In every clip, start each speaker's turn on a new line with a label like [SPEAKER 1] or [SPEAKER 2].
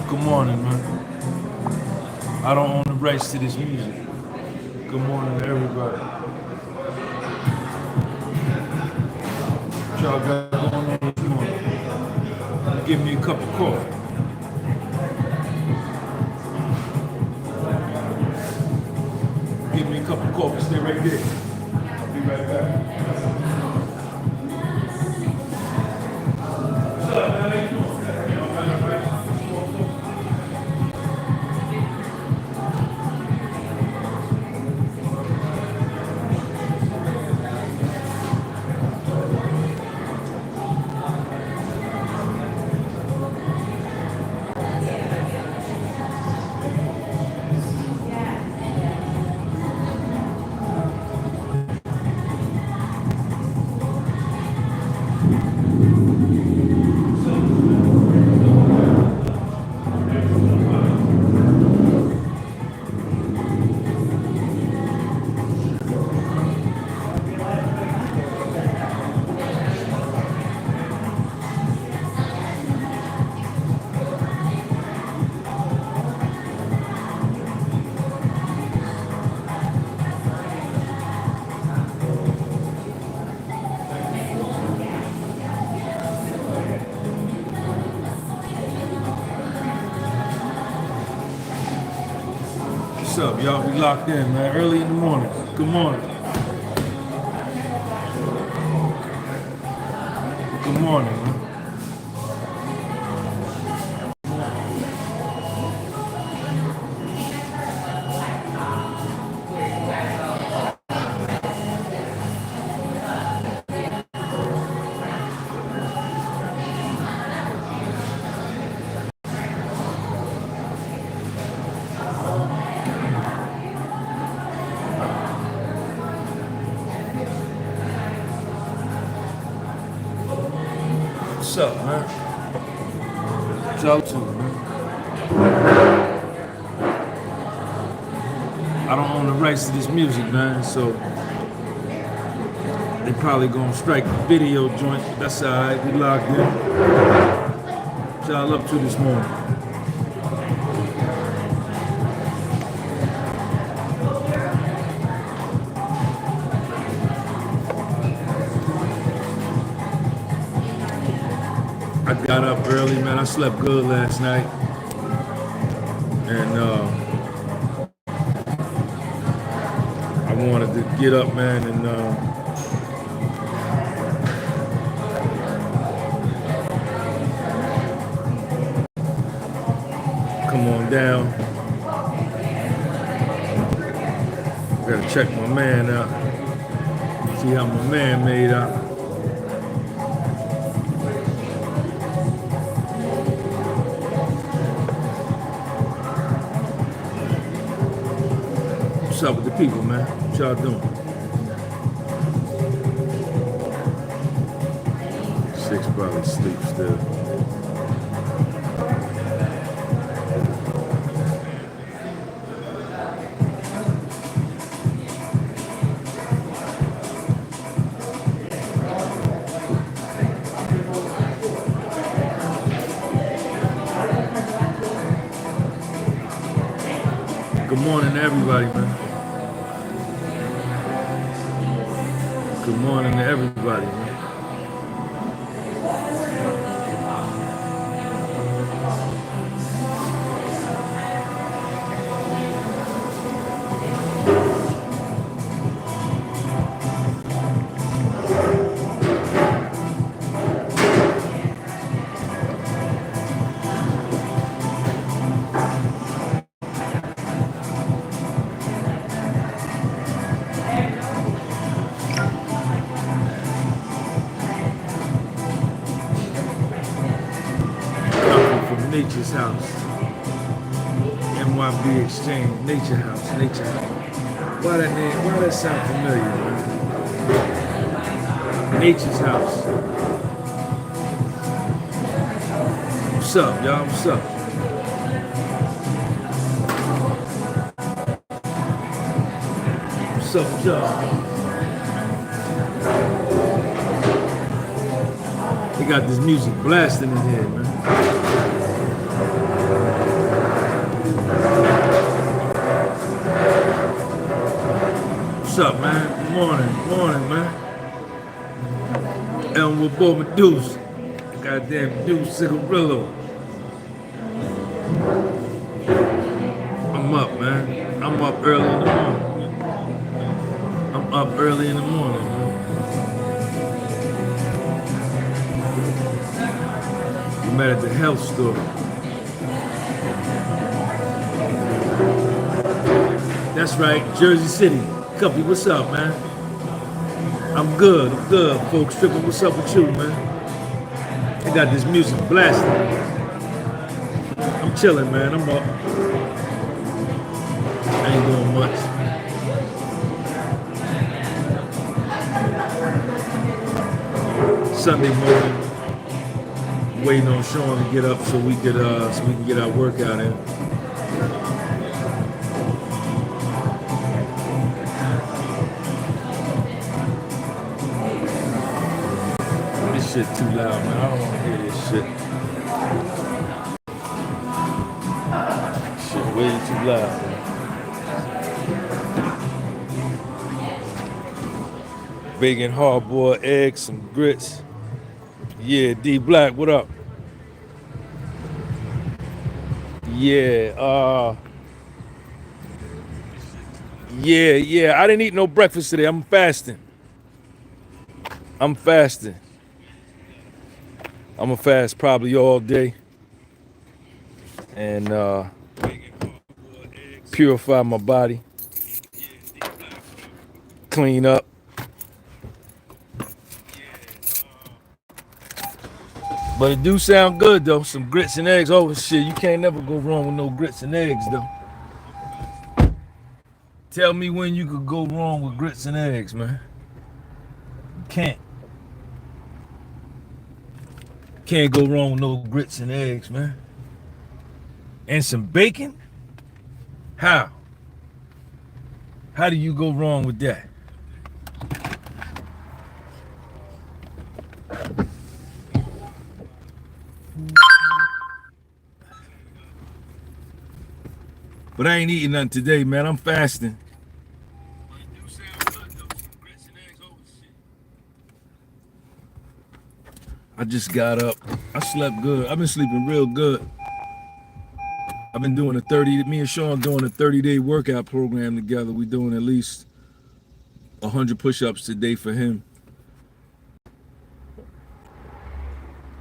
[SPEAKER 1] Good morning, man. I don't own the rights to this music. Good morning to everybody. What y'all got going on this morning? Give me a cup of coffee. Give me a cup of coffee. Stay right there. I'll be right back. What's up, man? How you doing? What's up, y'all? We locked in, man. Early in the morning. Good morning. Good morning, man. What's up, man? What y'all to, man? I don't own the rights to this music, man, so they probably gonna strike the video joint. That's alright, we locked in. What y'all up to this morning? I got up early, man. I slept good last night. And I wanted to get up, man, and come on down. Gotta check my man out. See how my man made out. What's up with the people, man? What y'all doing? 6 probably sleep still. Good morning to everybody, man. Good morning to everybody, man. Nature's House, NYB Exchange, Nature House, Nature House. Why that name? Why that sound familiar, man? Nature's House. What's up, y'all? What's up? What's up, y'all? We got this music blasting in here, man. what's up, man? Morning, man. Elmwood Boy Medusa. Goddamn Medusa Cigarillo. I'm up, man. I'm up early in the morning. I'm up early in the morning, man. We met at the health store. That's right, Jersey City. Cuppy, what's up, man? I'm good, folks. Triple, what's up with you, man? I got this music blasting. I'm chilling, man. I'm up. I ain't doing much. Sunday morning, waiting on Sean to get up so we can get our workout in. This shit too loud, man. I don't want to hear this shit. Shit way too loud, man. Bacon, hard-boiled eggs, some grits. Yeah, D Black, what up? Yeah, yeah. I didn't eat no breakfast today. I'm fasting. I'm gonna fast probably all day and purify my body, clean up. But it do sound good though. Some grits and eggs. Oh shit, you can't never go wrong with no grits and eggs though. Tell me when you could go wrong with grits and eggs, man. You can't. Can't go wrong with no grits and eggs, man. And some bacon? How? How do you go wrong with that? But I ain't eating nothing today, man. I'm fasting. I just got up. I slept good. I've been sleeping real good. I've been doing me and Sean doing a 30-day workout program together. We're doing at least 100 push-ups today for him.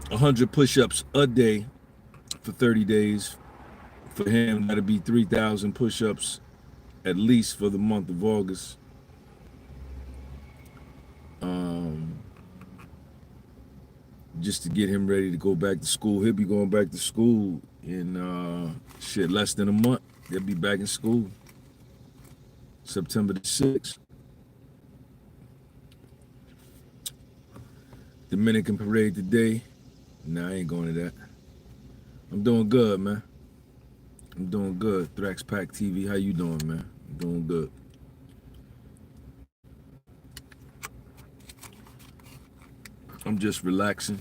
[SPEAKER 1] 100 push-ups a day for 30 days. For him, that'll be 3,000 push-ups at least for the month of August. Just to get him ready to go back to school. He'll be going back to school in less than a month. He'll be back in school September the 6th. Dominican parade today. Nah, I ain't going to that. I'm doing good, man. I'm doing good. Thrax Pack TV, how you doing, man? I'm doing good. I'm just relaxing.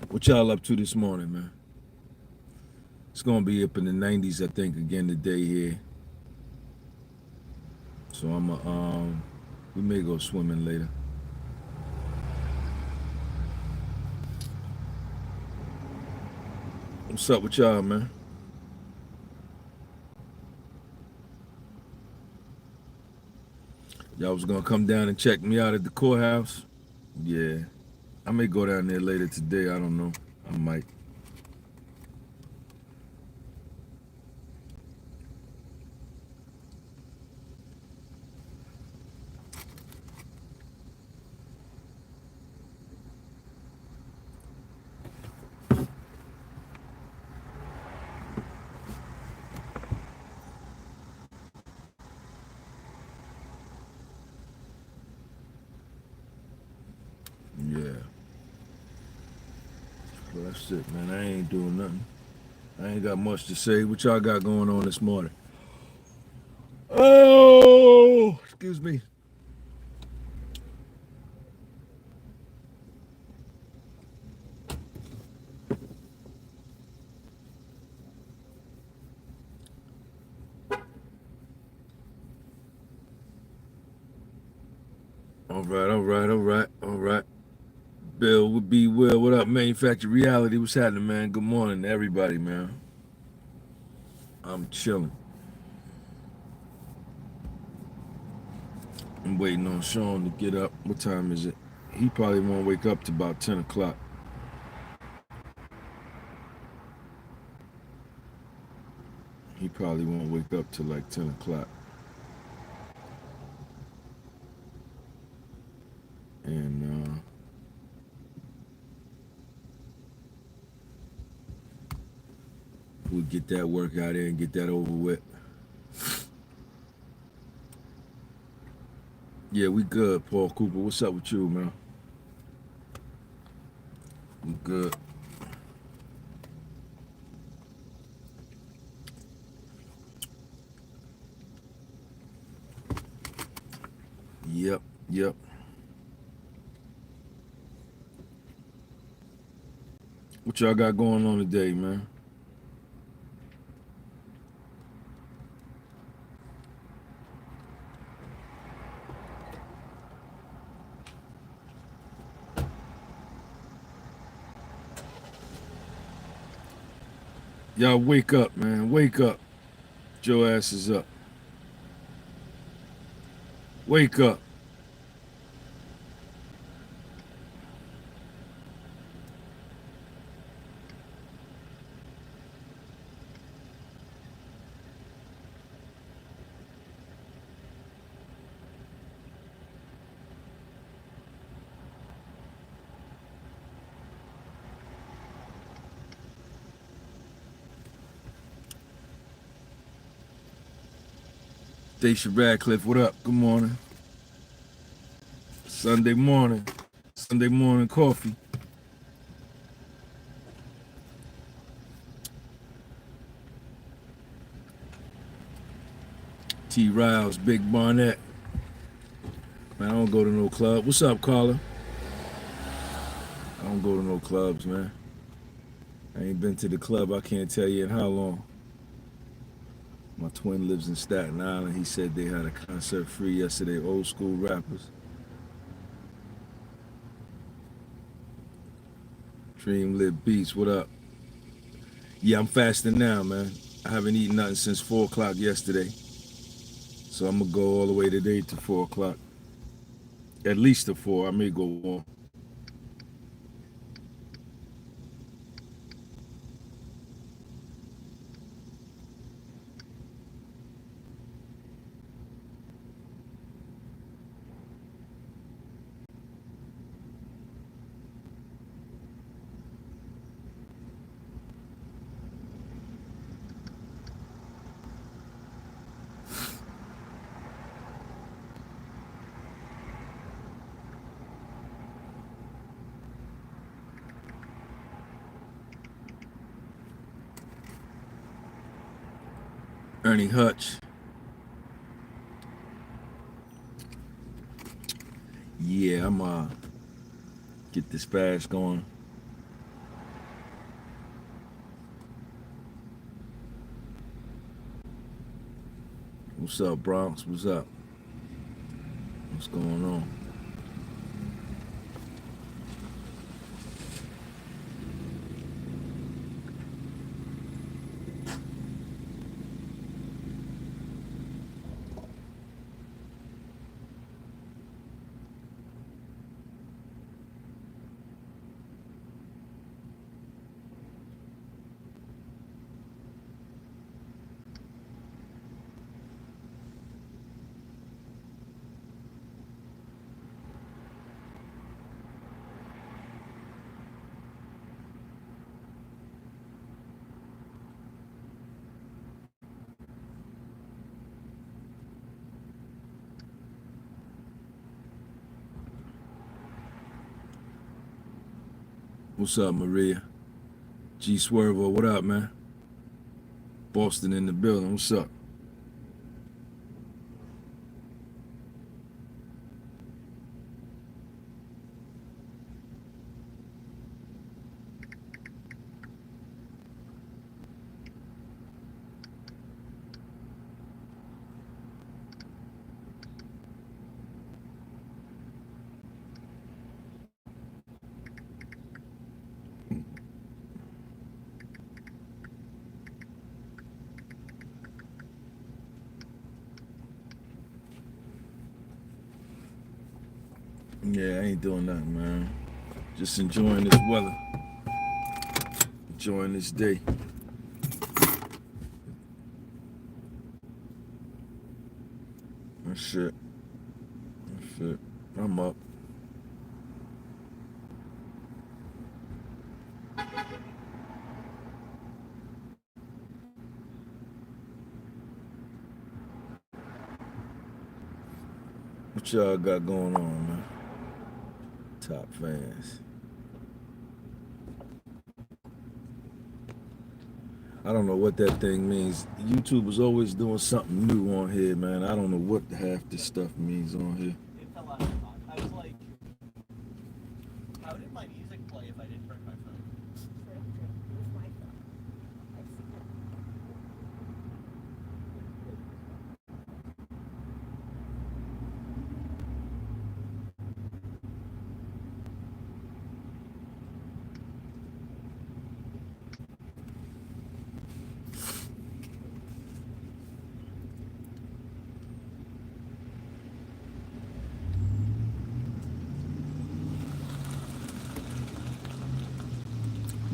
[SPEAKER 1] What y'all up to this morning, man? It's gonna be up in the 90s, I think, again today here. So we may go swimming later. What's up with y'all, man? Y'all was gonna come down and check me out at the courthouse? Yeah. I may go down there later today, I don't know. I might. Yeah. Well, that's it, man. I ain't doing nothing. I ain't got much to say. What y'all got going on this morning? Oh, excuse me. All right. Bill would be Will. What up, Manufactured Reality? What's happening, man? Good morning to everybody, man. I'm chilling. I'm waiting on Sean to get up. What time is it? He probably won't wake up to about 10 o'clock. He probably won't wake up till like 10 o'clock. And we'll get that work out there and get that over with. Yeah, we good, Paul Cooper. What's up with you, man? We good. Yep. What y'all got going on today, man? Y'all wake up, man. Wake up. Joe ass is up. Wake up. Stacia Radcliffe, what up? Good morning. Sunday morning coffee. T. Riles, Big Barnett. Man, I don't go to no club. What's up, Carla? I don't go to no clubs, man. I ain't been to the club, I can't tell you in how long. My twin lives in Staten Island. He said they had a concert free yesterday, old school rappers. Dream Lit Beats, what up? Yeah, I'm fasting now, man. I haven't eaten nothing since 4 o'clock yesterday. So I'm gonna go all the way today to 4 o'clock. At least to 4, I may go on. Ernie Hutch. Yeah, I'm get this fast going. What's up, Bronx? What's up? What's going on? What's up, Maria? G Swervo, what up, man? Boston in the building, what's up? Yeah, I ain't doing nothing, man. Just enjoying this weather, enjoying this day. That's it. That's it. I'm up. What y'all got going on, man? Top fans. I don't know what that thing means. YouTube is always doing something new on here, man. I don't know what half this stuff means on here.
[SPEAKER 2] It fell out of my pocket. I was like, how did my music play if I didn't bring my phone?
[SPEAKER 3] True. It was my phone. I've seen it.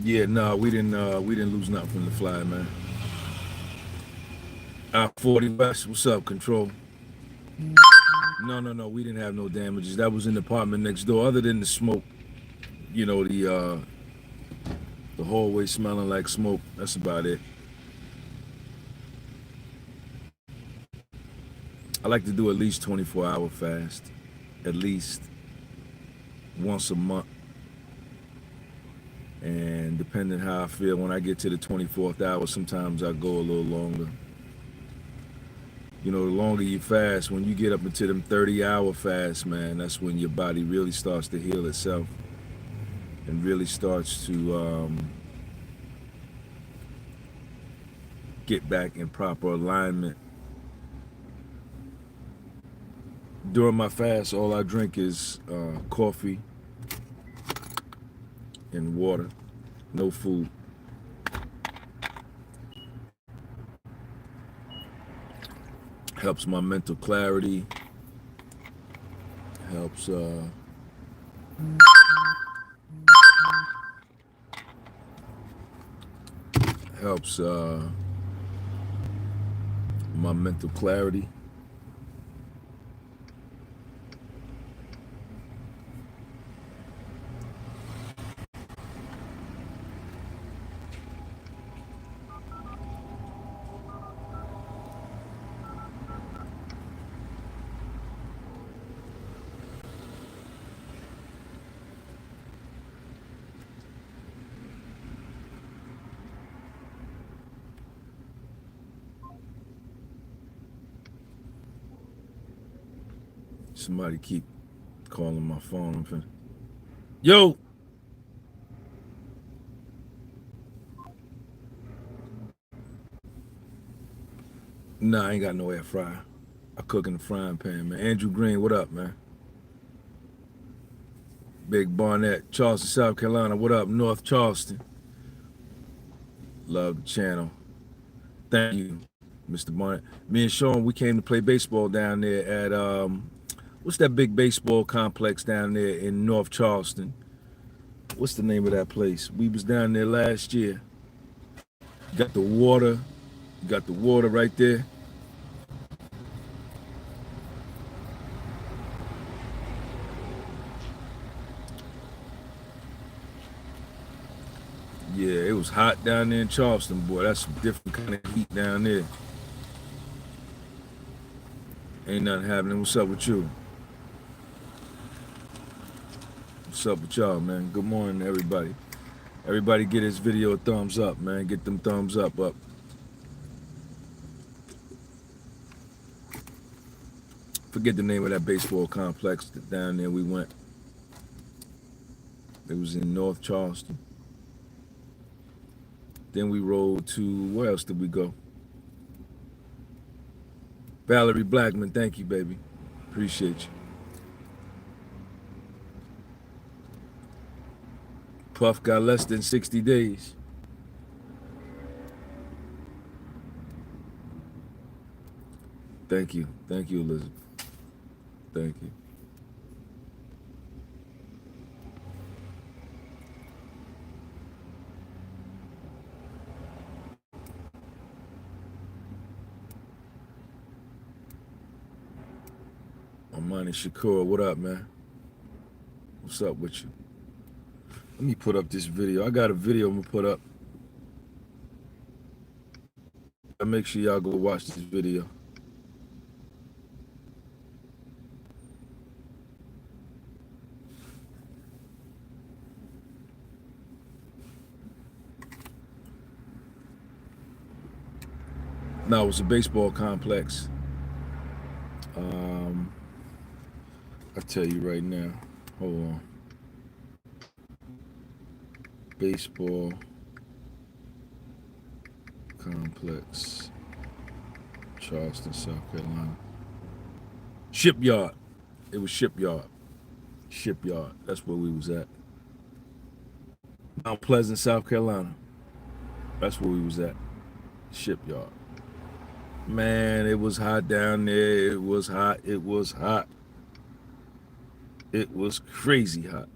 [SPEAKER 1] Yeah, no, we didn't lose nothing from the fly, man. I-40 West, what's up, Control? No, we didn't have no damages. That was in the apartment next door. Other than the smoke, the hallway smelling like smoke. That's about it. I like to do at least 24-hour fast, at least once a month. And depending how I feel, when I get to the 24th hour, sometimes I go a little longer. The longer you fast, when you get up into them 30-hour fasts, man, that's when your body really starts to heal itself and really starts to get back in proper alignment. During my fast, all I drink is coffee and water, no food. Helps my mental clarity, helps helps my mental clarity. Somebody keep calling my phone. I'm finna... Yo! Nah, I ain't got no air fryer. I cook in the frying pan, man. Andrew Green, what up, man? Big Barnett, Charleston, South Carolina, what up? North Charleston. Love the channel. Thank you, Mr. Barnett. Me and Sean, we came to play baseball down there at, what's that big baseball complex down there in North Charleston? What's the name of that place? We was down there last year. Got the water. Got the water right there. Yeah, it was hot down there in Charleston, boy. That's some different kind of heat down there. Ain't nothing happening. What's up with you? What's up with y'all, man? Good morning, everybody. Everybody get this video a thumbs up, man. Get them thumbs up. Forget the name of that baseball complex down there we went. It was in North Charleston. Then we rode to, where else did we go? Valerie Blackman, thank you, baby. Appreciate you. Puff got less than 60 days. Thank you, Elizabeth. Thank you. Amani Shakur, what up, man? What's up with you? Let me put up this video. I got a video I'm gonna put up. Make sure y'all go watch this video. No, it's a baseball complex. I'll tell you right now. Hold on. Baseball complex, Charleston, South Carolina. Shipyard. It was Shipyard. Shipyard. That's where we was at. Mount Pleasant, South Carolina. That's where we was at. Shipyard. Man, it was hot down there. It was hot. It was hot. It was crazy hot.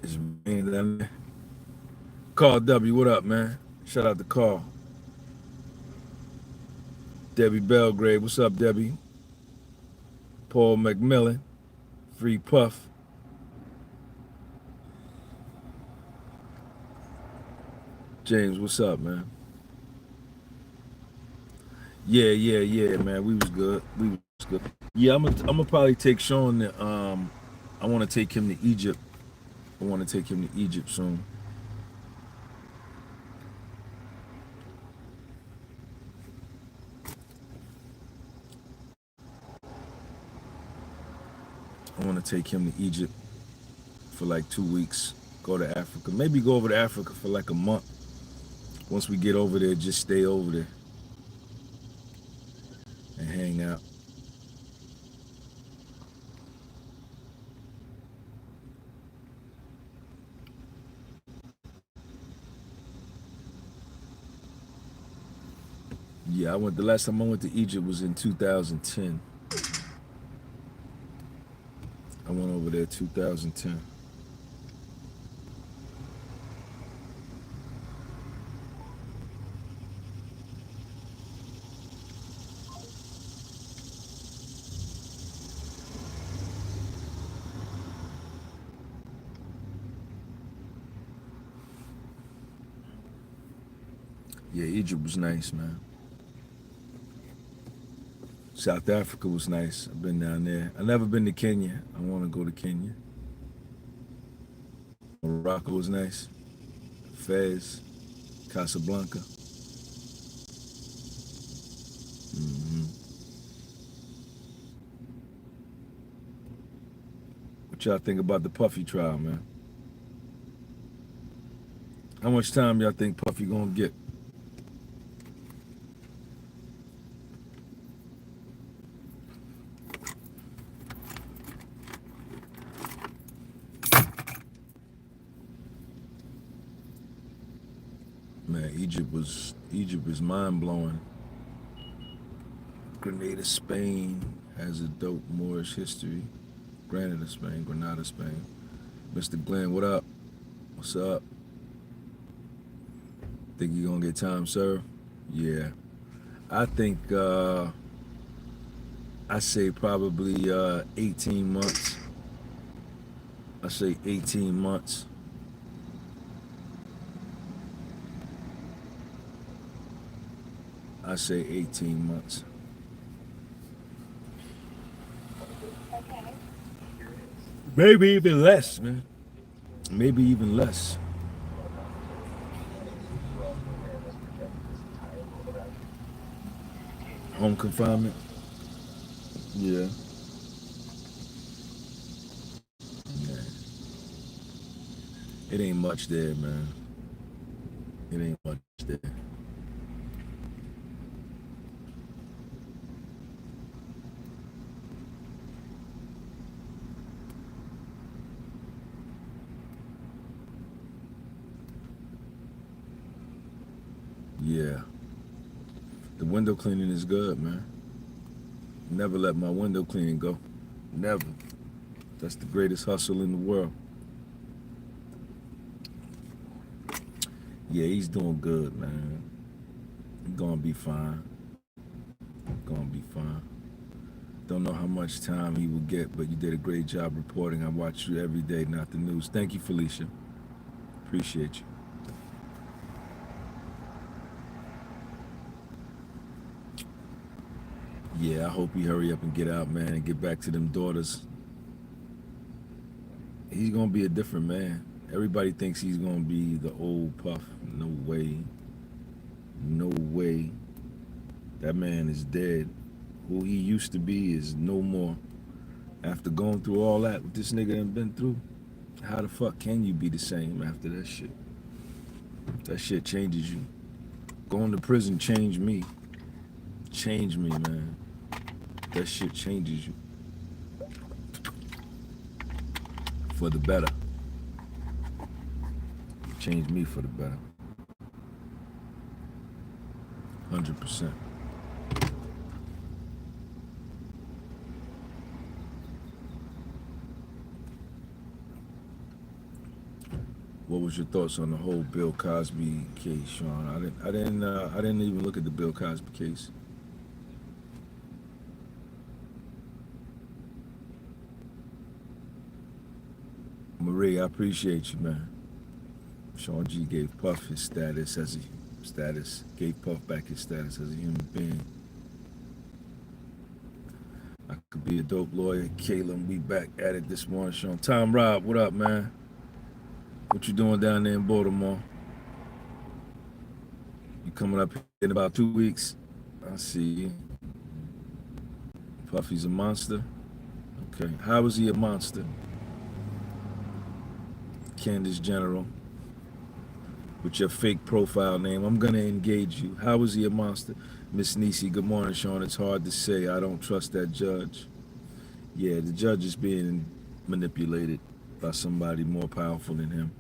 [SPEAKER 1] It's raining down there. Carl W, what up, man? Shout out to Carl. Debbie Belgrade, what's up, Debbie? Paul McMillan, Free Puff. James, what's up, man? Yeah, man. We was good. We was good. Yeah, I'm gonna probably take Sean to, I want to take him to Egypt. I want to take him to Egypt soon. I want to take him to Egypt for like 2 weeks. Go to Africa. Maybe go over to Africa for like a month. Once we get over there, just stay over there and hang out. Yeah, the last time I went to Egypt was in 2010. I went over there 2010. Yeah, Egypt was nice, man. South Africa was nice. I've been down there. I've never been to Kenya. I want to go to Kenya. Morocco was nice. Fez, Casablanca. What y'all think about the Puffy trial, man? How much time y'all think Puffy gonna get? Man, Egypt was mind blowing. Grenada, Spain has a dope Moorish history. Granada, Spain, Granada, Spain. Mr. Glenn, what up? What's up? Think you gonna get time served? Yeah. I think I say probably 18 months. I say 18 months. I say 18 months. Maybe even less, man. Maybe even less. Home confinement. Yeah. Yeah. It ain't much there, man. It ain't much there. Yeah. The window cleaning is good, man. Never let my window cleaning go. Never. That's the greatest hustle in the world. Yeah, he's doing good, man. He's gonna be fine. Gonna be fine. Don't know how much time he will get, but you did a great job reporting. I watch you every day, not the news. Thank you, Felicia. Appreciate you. Yeah, I hope he hurry up and get out, man, and get back to them daughters. He's gonna be a different man. Everybody thinks he's gonna be the old Puff. No way. No way. That man is dead. Who he used to be is no more. After going through all that, what this nigga done been through, how the fuck can you be the same after that shit? That shit changes you. Going to prison changed me. Changed me, man. That shit changes you. For the better. Changed me for the better. 100%. What was your thoughts on the whole Bill Cosby case, Sean? I didn't even look at the Bill Cosby case. Marie, I appreciate you, man. Sean G gave Puff his gave Puff back his status as a human being. I could be a dope lawyer. Caleb, we back at it this morning, Sean. Tom Rob, what up, man? What you doing down there in Baltimore? You coming up in about 2 weeks? I see you. Puffy's a monster. Okay, how is he a monster? Candace General, with your fake profile name, I'm gonna engage you. How is he a monster? Miss Nisi, good morning, Sean. It's hard to say. I don't trust that judge. Yeah, the judge is being manipulated by somebody more powerful than him.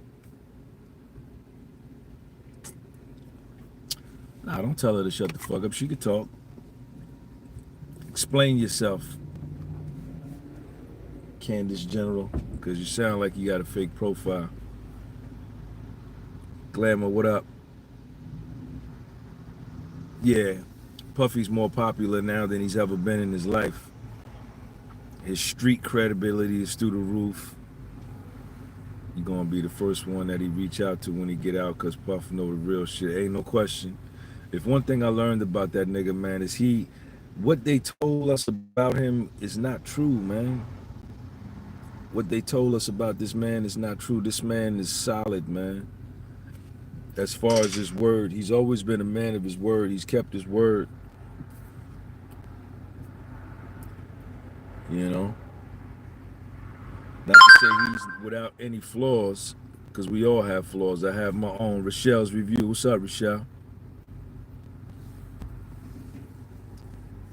[SPEAKER 1] Nah, don't tell her to shut the fuck up. She could talk. Explain yourself, Candace General, because you sound like you got a fake profile. Glamour, what up? Yeah, Puffy's more popular now than he's ever been in his life. His street credibility is through the roof. You're gonna be the first one that he reach out to when he get out, because Puff know the real shit. Ain't no question. If one thing I learned about that nigga, man, is what they told us about him is not true, man. What they told us about this man is not true. This man is solid, man. As far as his word, he's always been a man of his word. He's kept his word. You know? Not to say he's without any flaws, because we all have flaws. I have my own. Rochelle's review. What's up, Rochelle?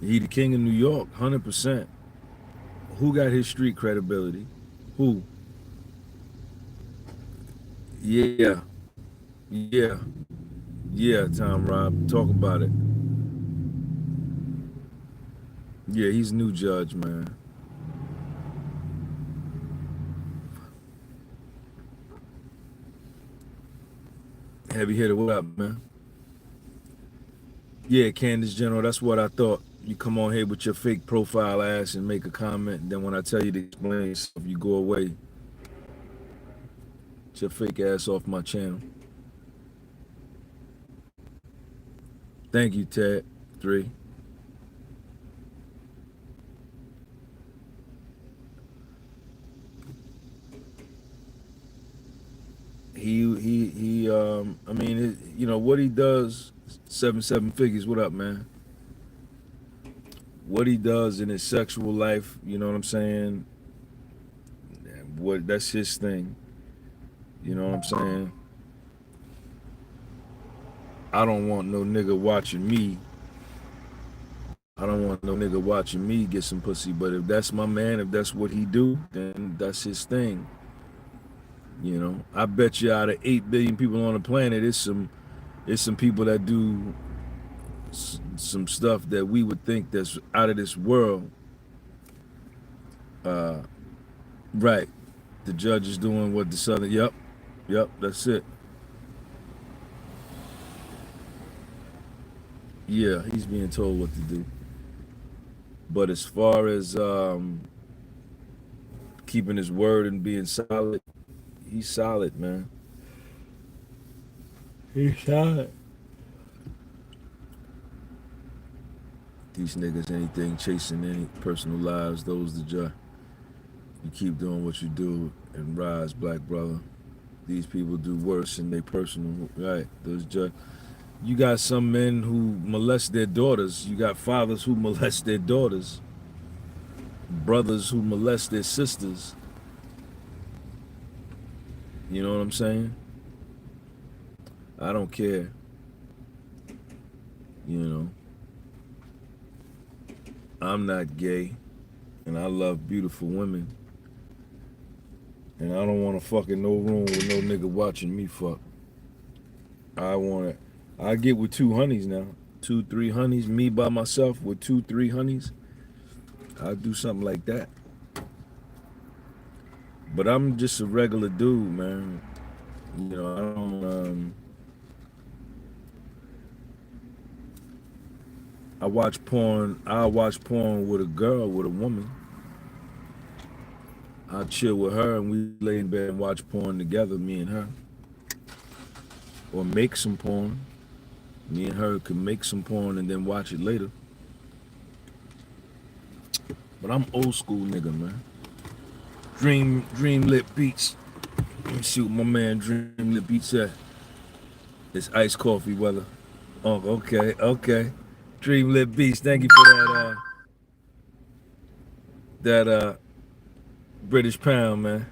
[SPEAKER 1] He the king of New York, 100%. Who got his street credibility? Who? Yeah. Yeah. Yeah, Tom Rob. Talk about it. Yeah, he's a new judge, man. Heavy hitter, what up, man? Yeah, Candace General, that's what I thought. You come on here with your fake profile ass and make a comment, and then when I tell you to explain yourself, you go away. Get your fake ass off my channel. Thank you, Ted. 3. I mean, you know what he does. 7 figures. What up, man? what he does in his sexual life, you know what I'm saying? What that's his thing. You know what I'm saying? I don't want no nigga watching me. I don't want no nigga watching me get some pussy. But if that's my man, if that's what he do, then that's his thing. You know, I bet you out of 8 billion people on the planet, it's some people that do some stuff that we would think that's out of this world. Uh, right. The judge is doing what the Southern. Yep. That's it. Yeah, he's being told what to do. But as far as keeping his word and being solid, he's solid, man. He's solid. These niggas, anything chasing any personal lives, those the judge. You keep doing what you do and rise, black brother. These people do worse in their personal, right? Those judge. You got some men who molest their daughters. You got fathers who molest their daughters. Brothers who molest their sisters. You know what I'm saying? I don't care. You know. I'm not gay. And I love beautiful women. And I don't want to fuck in no room with no nigga watching me fuck. I get with 2 honeys now. 2, 3 honeys. Me by myself with 2, 3 honeys. I'll do something like that. But I'm just a regular dude, man. You know, I don't, I watch porn with a girl, with a woman. I'll chill with her and we lay in bed and watch porn together, me and her. Or make some porn. Me and her can make some porn and then watch it later. But I'm old school nigga, man. Dream Lit Beats. Let me see what my man Dream Lit Beats at. It's iced coffee weather. Oh, okay. Dream Lit Beats, thank you for that British pound, man.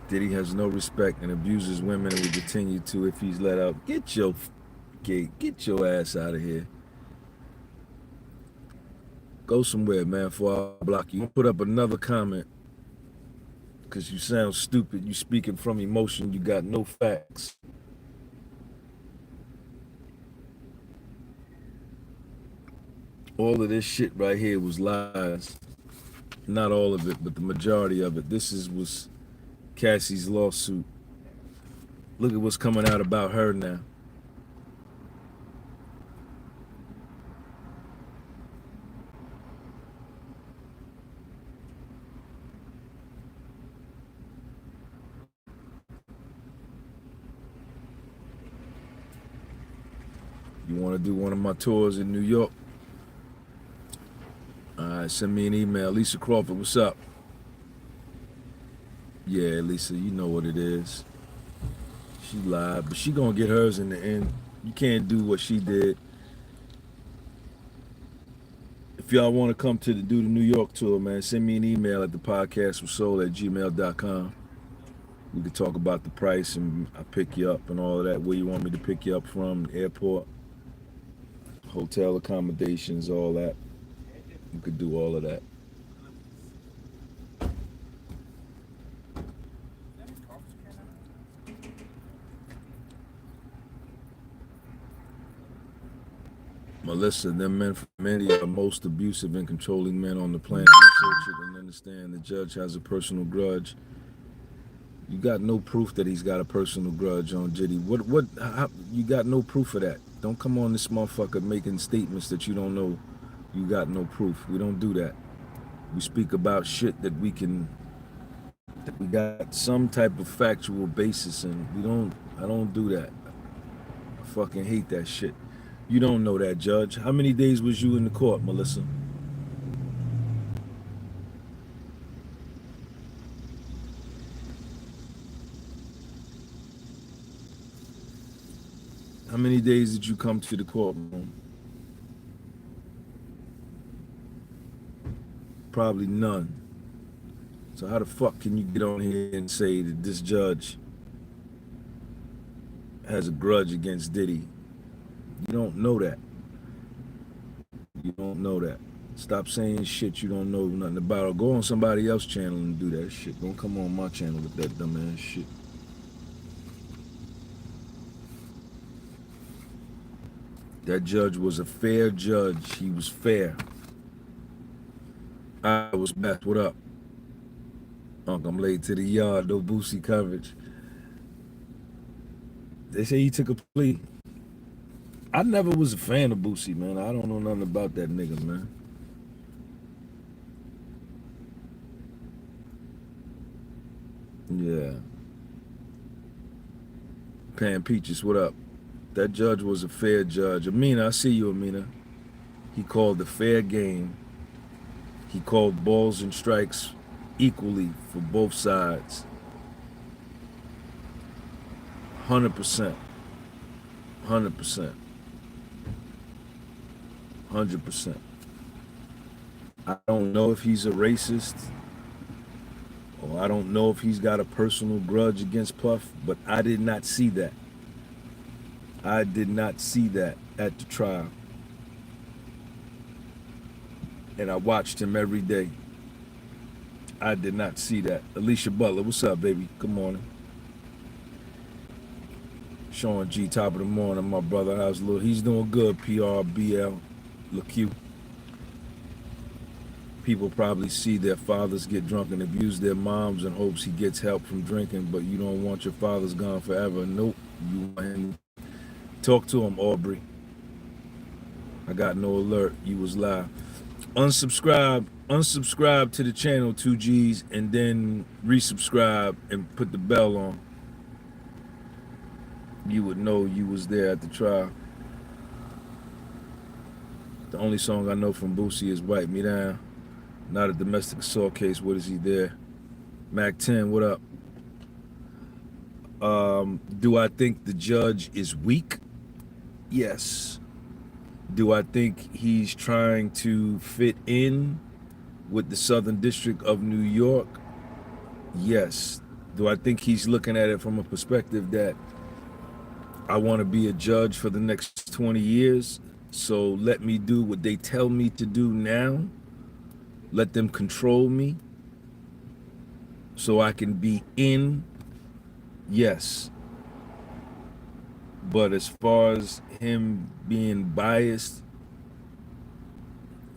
[SPEAKER 1] Diddy has no respect and abuses women and will continue to if he's let out. Get your ass out of here. Go somewhere, man, before I block you. Don't put up another comment because you sound stupid. You speaking from emotion. You got no facts. All of this shit right here was lies. Not all of it, but the majority of it. This was Cassie's lawsuit. Look at what's coming out about her now. You want to do one of my tours in New York? All right, send me an email. Lisa Crawford, what's up? Yeah, Lisa, you know what it is. She lied, but she gonna get hers in the end. You can't do what she did. If y'all want to come to do the New York tour, man, send me an email at thepodcastwithsoul@gmail.com. We could talk about the price and I pick you up and all of that. Where you want me to pick you up from, airport, hotel accommodations, all that. We could do all of that. Melissa, them men from India are the most abusive and controlling men on the planet. Research it and understand the judge has a personal grudge. You got no proof that he's got a personal grudge on Jitty. You got no proof of that. Don't come on this motherfucker making statements that you don't know. You got no proof. We don't do that. We speak about shit that we got some type of factual basis in. I don't do that. I fucking hate that shit. You don't know that, Judge. How many days was you in the court, Melissa? How many days did you come to the courtroom? Probably none. So how the fuck can you get on here and say that this judge has a grudge against Diddy? You don't know that. You don't know that. Stop saying shit you don't know nothing about. Or go on somebody else's channel and do that shit. Don't come on my channel with that dumbass shit. That judge was a fair judge. He was fair. I was back. What up? Unc, I'm late to the yard. No Boosie coverage. They say he took a plea. I never was a fan of Boosie, man. I don't know nothing about that nigga, man. Yeah. Pan Peaches, what up? That judge was a fair judge. Amina, I see you, Amina. He called the fair game. He called balls and strikes equally for both sides. 100%. 100%. 100%. I don't know if he's a racist, or I don't know if he's got a personal grudge against Puff, but I did not see that. I did not see that at the trial. And I watched him every day. I did not see that. Alicia Butler, what's up, baby? Good morning. Sean G, top of the morning, my brother. How's little? He's doing good. PRBL, LaQ. People probably see their fathers get drunk and abuse their moms in hopes he gets help from drinking, but you don't want your father's gone forever. Nope. You want him. Talk to him, Aubrey. I got no alert. You was live. Unsubscribe to the channel, 2Gs, and then resubscribe and put the bell on. You would know you was there at the trial. The only song I know from Boosie is Wipe Me Down. Not a domestic assault case. What is he there? Mac 10, what up? Do I think the judge is weak? Yes. Do I think he's trying to fit in with the Southern District of New York? Yes. Do I think he's looking at it from a perspective that I want to be a judge for the next 20 years, so let me do what they tell me to do now? Let them control me so I can be in? Yes. But as far as him being biased,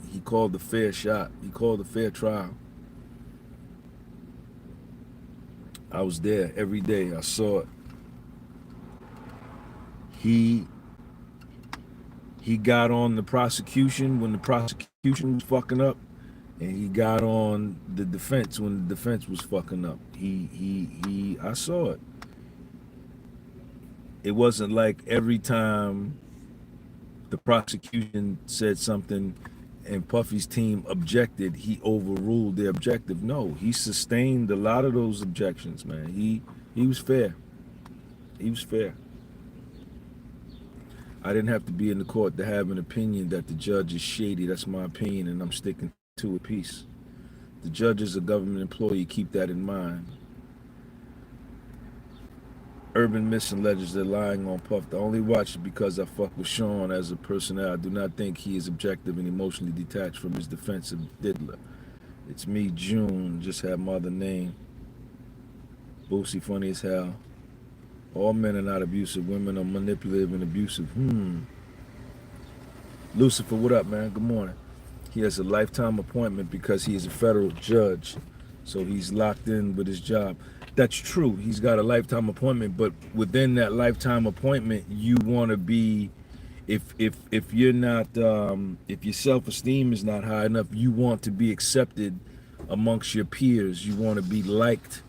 [SPEAKER 1] he called a fair shot. He called a fair trial. I was there every day. I saw it. He got on the prosecution when the prosecution was fucking up, and he got on the defense when the defense was fucking up. I saw it. It wasn't like every time the prosecution said something and Puffy's team objected, he overruled their objective. No, he sustained a lot of those objections, man. He was fair. He was fair. I didn't have to be in the court to have an opinion that the judge is shady. That's my opinion, and I'm sticking to a piece. The judge is a government employee. Keep that in mind. Urban myths and legends, they're lying on Puff. I only watch it because I fuck with Sean as a personnel. I do not think he is objective and emotionally detached from his defense of Diddler. It's me, June. Just have my other name. Boosie funny as hell. All men are not abusive. Women are manipulative and abusive. Lucifer, what up, man? Good morning. He has a lifetime appointment because he is a federal judge. So he's locked in with his job. That's true. He's got a lifetime appointment, but within that lifetime appointment, you want to be, if you're not, if your self-esteem is not high enough, you want to be accepted amongst your peers. You want to be liked.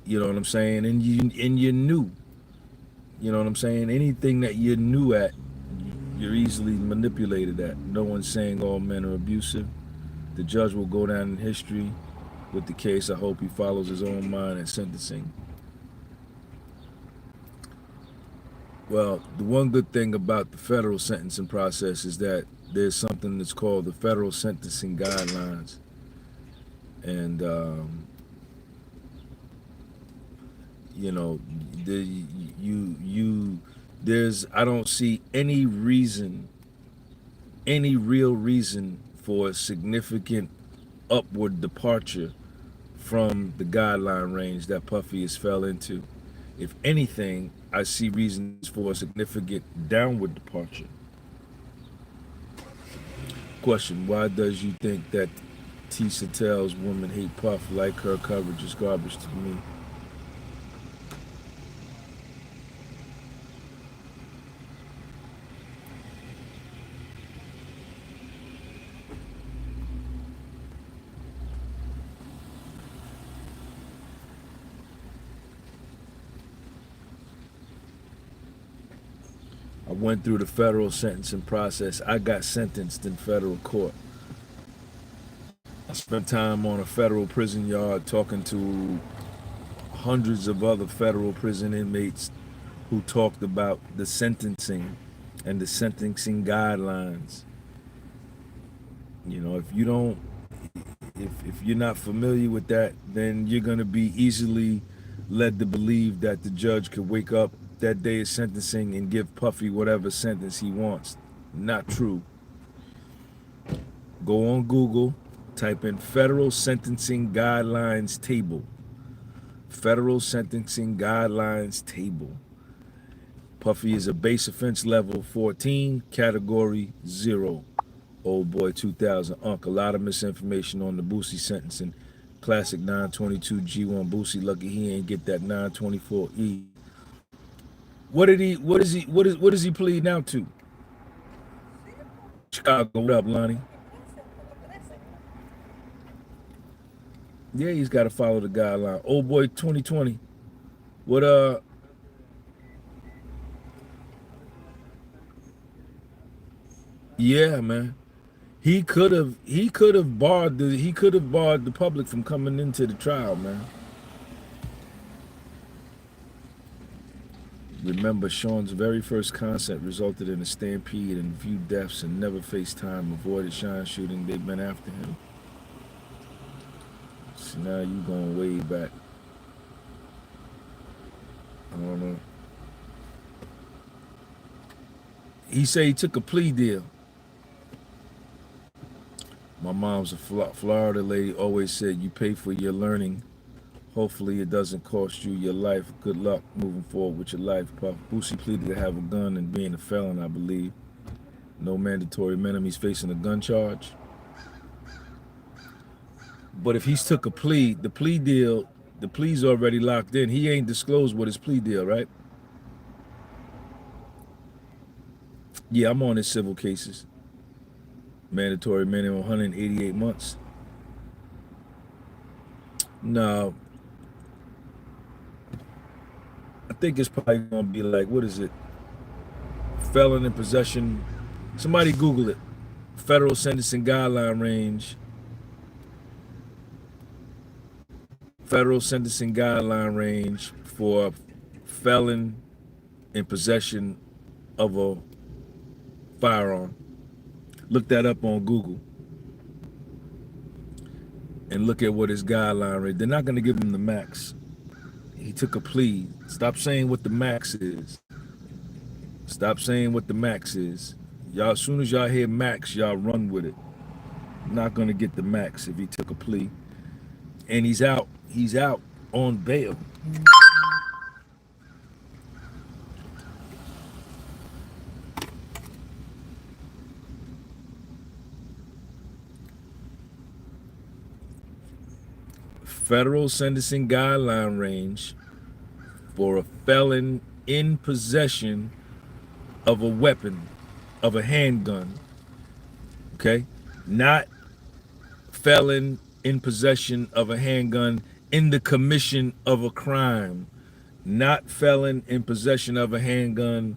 [SPEAKER 1] You know what I'm saying? And you're new. You know what I'm saying? Anything that you're new at, you're easily manipulated at. No one's saying all men are abusive. The judge will go down in history with the case. I hope he follows his own mind in sentencing. Well, the one good thing about the federal sentencing process is that there's something that's called the federal sentencing guidelines, and you know, the you there's I don't see any real reason for a significant upward departure from the guideline range that Puffy has fell into. If anything, I see reasons for a significant downward departure. Question: why does you think that Tisa tells women hate Puff like her coverage is garbage to me? I went through the federal sentencing process. I got sentenced in federal court. I spent time on a federal prison yard talking to hundreds of other federal prison inmates who talked about the sentencing and the sentencing guidelines. You know, if you're not familiar with that, then you're going to be easily led to believe that the judge could wake up that day of sentencing and give Puffy whatever sentence he wants. Not true. Go on Google, type in federal sentencing guidelines table. Federal sentencing guidelines table. Puffy is a base offense level 14, category 0. Old boy 2000 Unc. A lot of misinformation on the Boosie sentencing. Classic 922 G1 Boosie. Lucky he ain't get that 924E. What is he pleading out to? Chicago, what up, Lonnie? Yeah, he's got to follow the guideline. Old boy 2020. What Yeah, man. He could have barred the public from coming into the trial, man. Remember, Sean's very first concert resulted in a stampede and few deaths and never faced time, avoided Sean shooting. They've been after him. So now you going way back. I don't know. He said he took a plea deal. My mom's a Florida lady, always said you pay for your learning. Hopefully it doesn't cost you your life. Good luck moving forward with your life, Puff. Boosie pleaded to have a gun and being a felon, I believe. No mandatory minimum. He's facing a gun charge. But if he's took a plea, the plea's already locked in. He ain't disclosed what his plea deal, right? Yeah, I'm on his civil cases. Mandatory minimum 188 months. No, I think it's probably gonna be like, what is it? Felon in possession. Somebody Google it. Federal sentencing guideline range. Federal sentencing guideline range for felon in possession of a firearm. Look that up on Google and look at what his guideline range. They're not going to give him the max. He took a plea. Stop saying what the max is. Stop saying what the max is. Y'all, as soon as y'all hear max, y'all run with it. Not going to get the max if he took a plea. And he's out. He's out on bail. Federal sentencing guideline range for a felon in possession of a weapon, of a handgun. Okay? Not felon in possession of a handgun in the commission of a crime. Not felon in possession of a handgun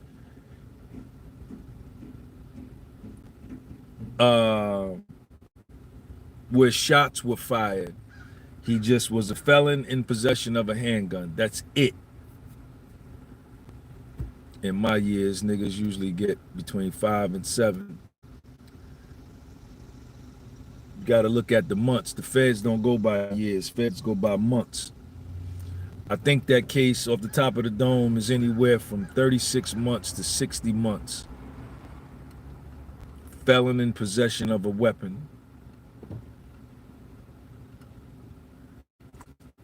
[SPEAKER 1] where shots were fired. He just was a felon in possession of a handgun. That's it. In my years, niggas usually get between 5 and 7. You gotta look at the months. The feds don't go by years, feds go by months. I think that case off the top of the dome is anywhere from 36 months to 60 months. Felon in possession of a weapon.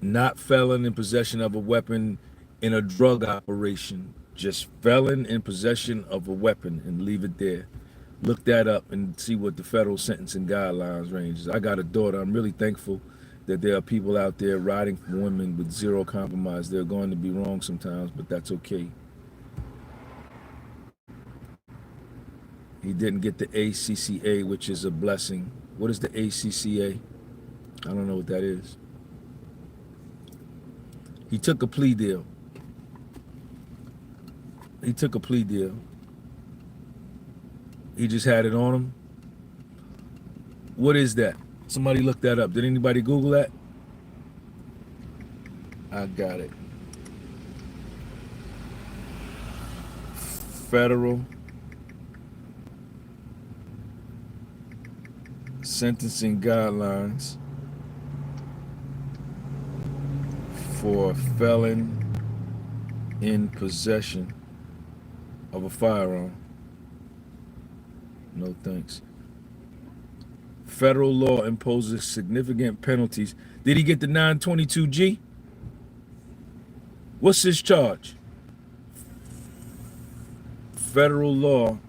[SPEAKER 1] Not felon in possession of a weapon in a drug operation. Just felon in possession of a weapon, and leave it there. Look that up and see what the federal sentencing guidelines range is. I got a daughter. I'm really thankful that there are people out there riding for women with zero compromise. They're going to be wrong sometimes, but that's okay. He didn't get the ACCA, which is a blessing. What is the ACCA? I don't know what that is. He took a plea deal. He took a plea deal. He just had it on him. What is that? Somebody look that up. Did anybody Google that? I got it. Federal sentencing guidelines for felon in possession of a firearm. No thanks. Federal law imposes significant penalties. Did he get the 922G? What's his charge? Federal law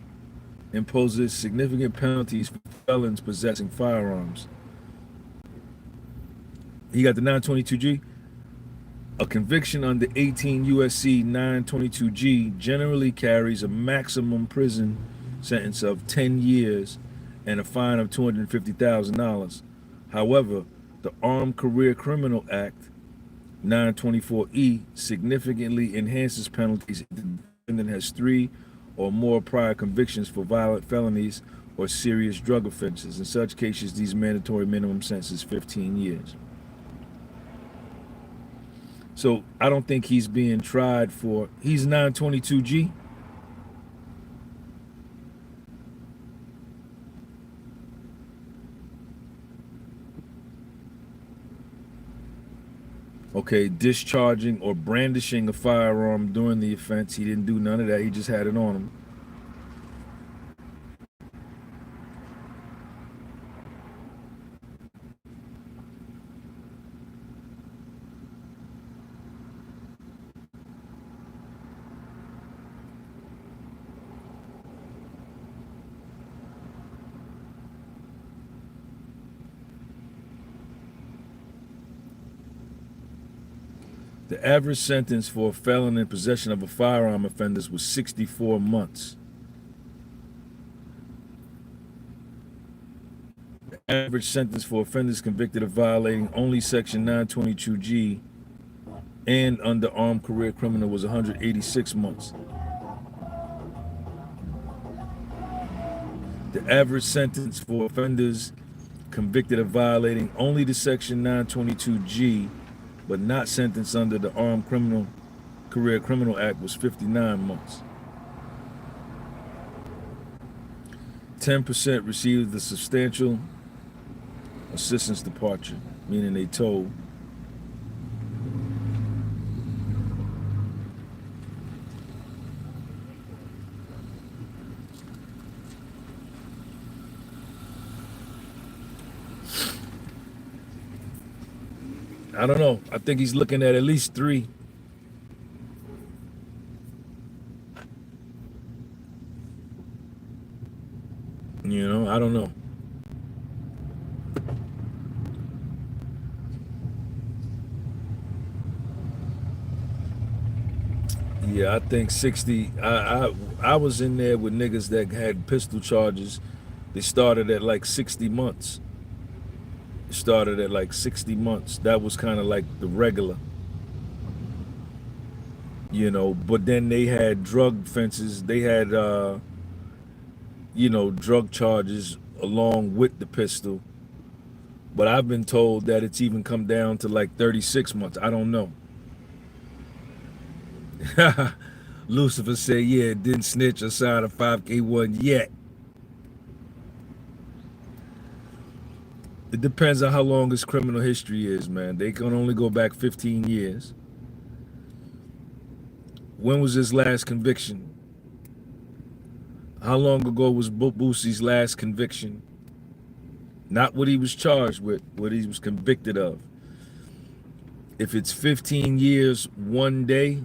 [SPEAKER 1] imposes significant penalties for felons possessing firearms. He got the 922G. A conviction under 18 USC 922G generally carries a maximum prison sentence of 10 years and a fine of $250,000. However, the Armed Career Criminal Act 924E significantly enhances penalties if the defendant has 3 or more prior convictions for violent felonies or serious drug offenses. In such cases, these mandatory minimum sentences 15 years. So I don't think he's being tried for, he's 922G. Okay, discharging or brandishing a firearm during the offense. He didn't do none of that. He just had it on him. The average sentence for a felon in possession of a firearm offenders was 64 months. The average sentence for offenders convicted of violating only Section 922G and under Armed Career Criminal was 186 months. The average sentence for offenders convicted of violating only the Section 922G but not sentenced under the Armed Career Criminal Act was 59 months. 10% received the substantial assistance departure, meaning they told. I don't know. I think he's looking at least 3. You know, I don't know. Yeah, I think 60. I was in there with niggas that had pistol charges. They started at like 60 months. Started at like 60 months. That was kind of like the regular, you know, but then they had drug offenses. They had, you know, drug charges along with the pistol. But I've been told that it's even come down to like 36 months. I don't know. Lucifer said, yeah, didn't snitch or sign a 5K1 yet. It depends on how long his criminal history is, man. They can only go back 15 years. When was his last conviction? How long ago was Boosie's last conviction? Not what he was charged with, what he was convicted of. If it's 15 years, 1 day,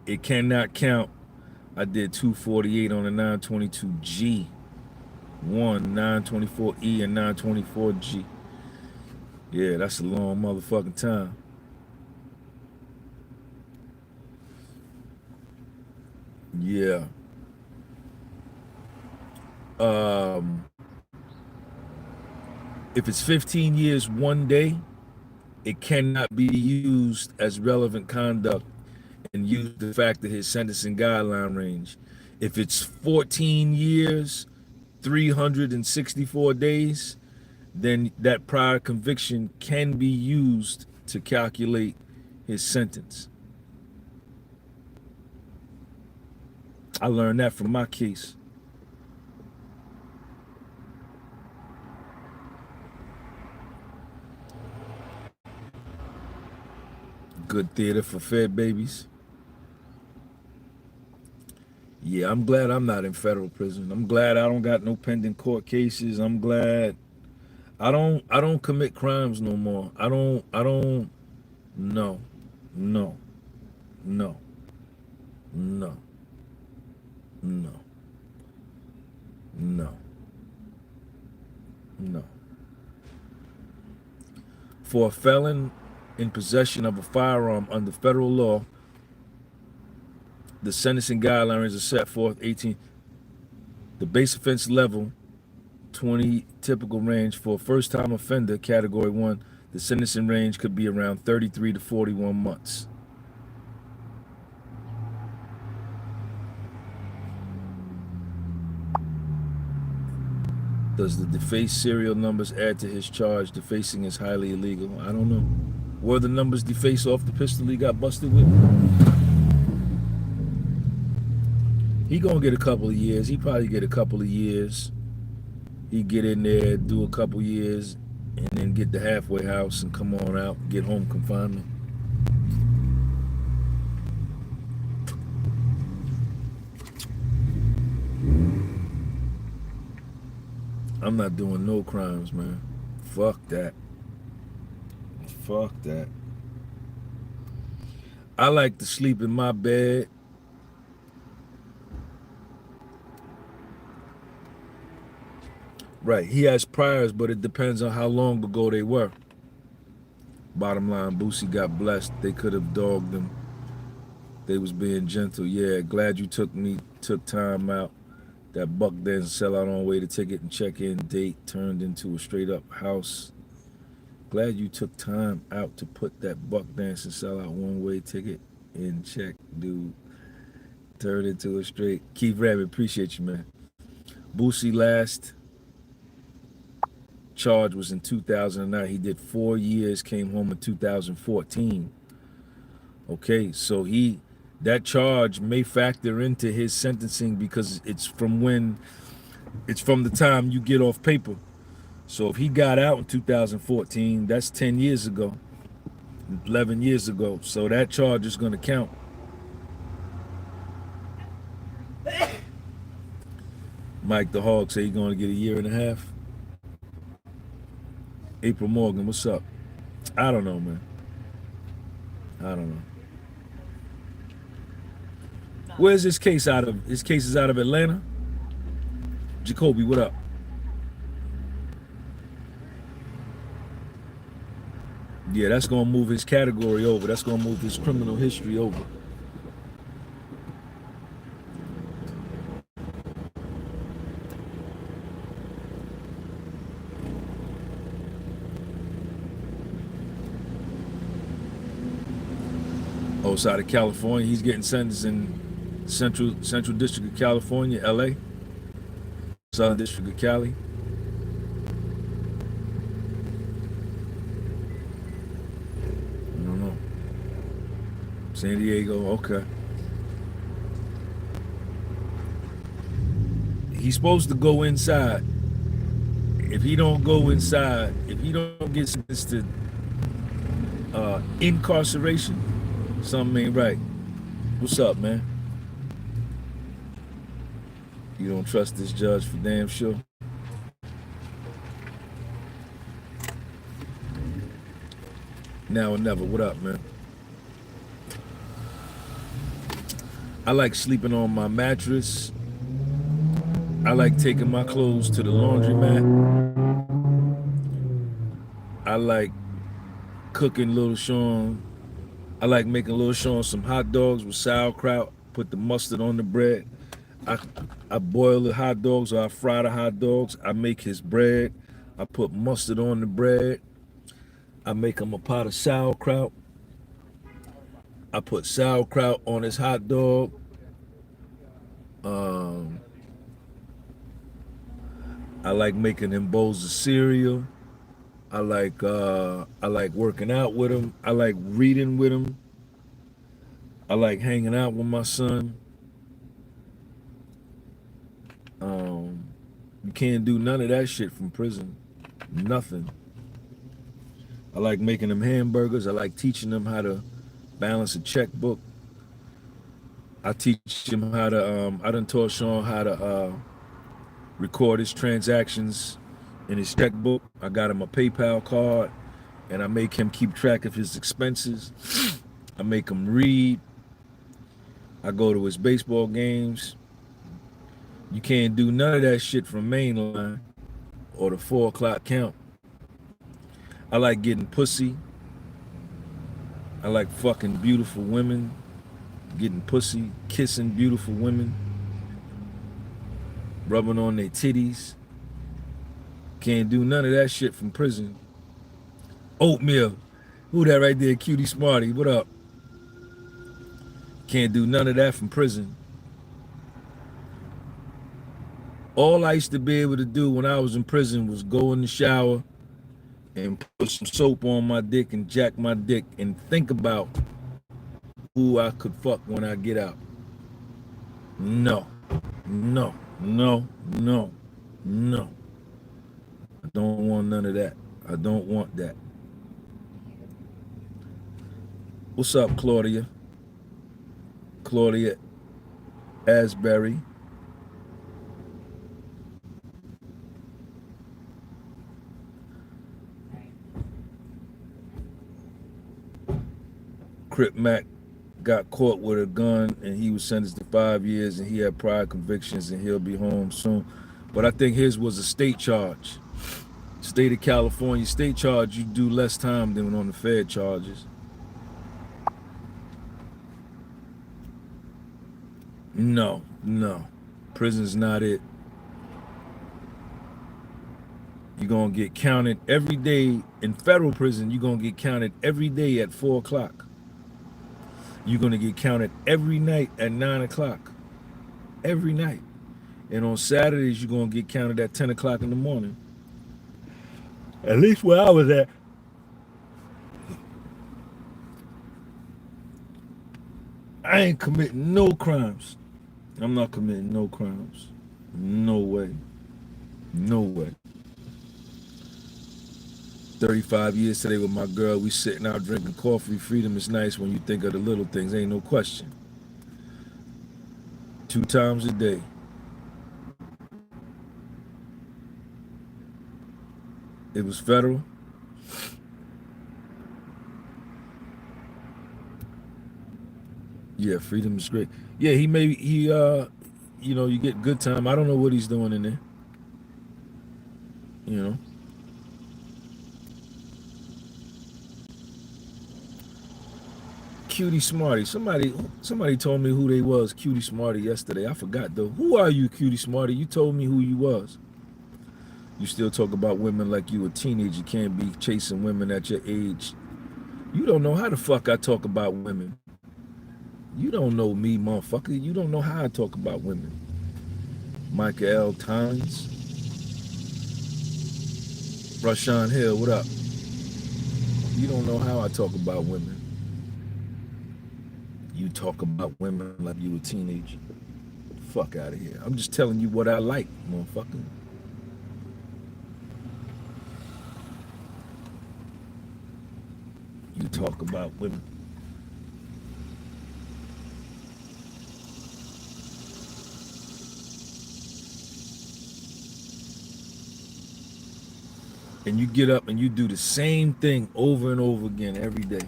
[SPEAKER 1] it cannot count. I did 248 on a 922G. 924E and 924G. Yeah, that's a long motherfucking time. Yeah. If it's 15 years, 1 day, it cannot be used as relevant conduct and use the fact that his sentencing guideline range. If it's 14 years, 364 days, then that prior conviction can be used to calculate his sentence. I learned that from my case. Good theater for fed babies. Yeah, I'm glad I'm not in federal prison. I'm glad I don't got no pending court cases. I'm glad I don't commit crimes no more. I don't no. No. No. No. No. No. No. For a felon in possession of a firearm under federal law, the sentencing guidelines are set forth 18. The base offense level, 20 typical range for a first-time offender, category 1, the sentencing range could be around 33 to 41 months. Does the defaced serial numbers add to his charge? Defacing is highly illegal. I don't know. Were the numbers defaced off the pistol he got busted with? He gonna get a couple of years. He probably get a couple of years. He get in there, do a couple years, and then get the halfway house and come on out, get home confinement. I'm not doing no crimes, man. Fuck that. Fuck that. I like to sleep in my bed. Right, he has priors, but it depends on how long ago they were. Bottom line, Boosie got blessed. They could have dogged him. They was being gentle. Yeah, glad you took time out. That buck dance sellout on way to ticket and check-in date turned into a straight-up house. Glad you took time out to put that buck dance and sellout one-way ticket in check, dude. Turned into a straight. Keith Rabbit, appreciate you, man. Boosie last charge was in 2009. He did 4 years, came home in 2014. Okay, so that charge may factor into his sentencing because it's from the time you get off paper. So if he got out in 2014, that's 10 years ago, 11 years ago. So that charge is going to count. Mike the Hog say he's going to get a year and a half. April Morgan, what's up? I don't know, man. I don't know. Where's this case out of? His case is out of Atlanta? Jacoby, what up? Yeah, that's gonna move his category over. That's gonna move his criminal history over. Outside of California, he's getting sentenced in Central District of California, LA, Southern District of Cali. I don't know. San Diego, okay. He's supposed to go inside. If he don't go inside, if he don't get sentenced to incarceration, something ain't right. What's up, man? You don't trust this judge for damn sure? Now or never. What up, man? I like sleeping on my mattress. I like taking my clothes to the laundromat. I like cooking Little Sean. I like making Little Sean some hot dogs with sauerkraut, put the mustard on the bread. I boil the hot dogs or I fry the hot dogs. I make his bread. I put mustard on the bread. I make him a pot of sauerkraut. I put sauerkraut on his hot dog. I like making him bowls of cereal. I like working out with him. I like reading with him. I like hanging out with my son. You can't do none of that shit from prison. Nothing. I like making them hamburgers. I like teaching them how to balance a checkbook. I teach him how to, I done taught Sean how to record his transactions in his checkbook. I got him a PayPal card and I make him keep track of his expenses. I make him read. I go to his baseball games. You can't do none of that shit from mainline or the 4 o'clock count. I like getting pussy. I like fucking beautiful women, getting pussy, kissing beautiful women, rubbing on their titties. Can't do none of that shit from prison. Oatmeal. Who that right there? Cutie Smarty. What up? Can't do none of that from prison. All I used to be able to do when I was in prison was go in the shower and put some soap on my dick and jack my dick and think about who I could fuck when I get out. No, no, no, no, no. I don't want none of that. I don't want that. What's up, Claudia? Claudia Asbury. Crip Mac got caught with a gun and he was sentenced to 5 years and he had prior convictions and he'll be home soon. But I think his was a state charge. State of California, state charge, you do less time than on the Fed charges. No, no. Prison's not it. You're gonna get counted every day in federal prison. You're gonna get counted every day at 4 o'clock. You're gonna get counted every night at 9 o'clock. Every night. And on Saturdays, you're gonna get counted at 10 o'clock in the morning. At least where I was at. I ain't committing no crimes. I'm not committing no crimes. No way. No way. 35 years today with my girl. We sitting out drinking coffee. Freedom is nice when you think of the little things. Ain't no question. 2 times a day. It was federal. Yeah, freedom is great. Yeah, you know, you get good time. I don't know what he's doing in there. You know. Cutie Smarty. Somebody told me who they was, Cutie Smarty, yesterday. I forgot though. Who are you, Cutie Smarty? You told me who you was. You still talk about women like you a teenager. You can't be chasing women at your age. You don't know how the fuck I talk about women. You don't know me, motherfucker. You don't know how I talk about women. Micah L. Tynes. Rashawn Hill, what up? You don't know how I talk about women. You talk about women like you a teenager. Fuck out of here. I'm just telling you what I like, motherfucker. You talk about women. And you get up and you do the same thing over and over again every day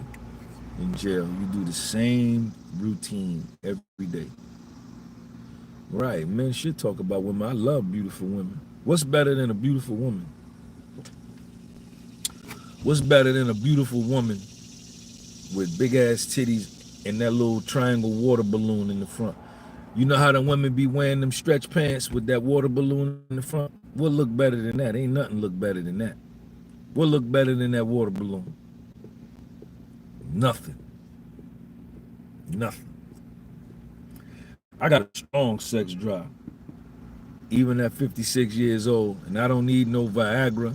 [SPEAKER 1] in jail. You do the same routine every day. Right, men should talk about women. I love beautiful women. What's better than a beautiful woman? What's better than a beautiful woman with big ass titties and that little triangle water balloon in the front? You know how the women be wearing them stretch pants with that water balloon in the front? What look better than that? Ain't nothing look better than that. What look better than that water balloon? Nothing. Nothing. I got a strong sex drive. Even at 56 years old, and I don't need no Viagra.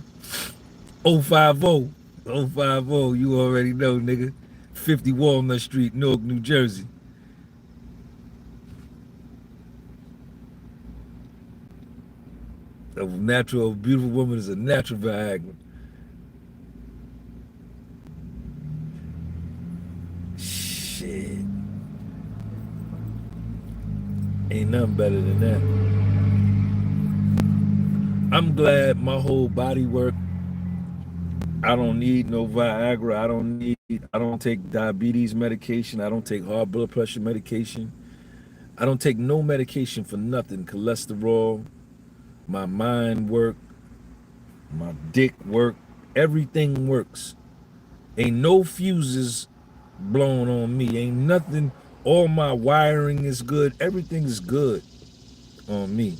[SPEAKER 1] 050. 050, you already know, nigga. 50 Walnut Street, Newark, New Jersey. A beautiful woman is a natural Viagra. Shit. Ain't nothing better than that. I'm glad my whole body work. I don't need no Viagra. I don't take diabetes medication. I don't take high blood pressure medication. I don't take no medication for nothing. Cholesterol, my mind work, my dick work, everything works. Ain't no fuses blown on me. Ain't nothing. All my wiring is good. Everything is good on me.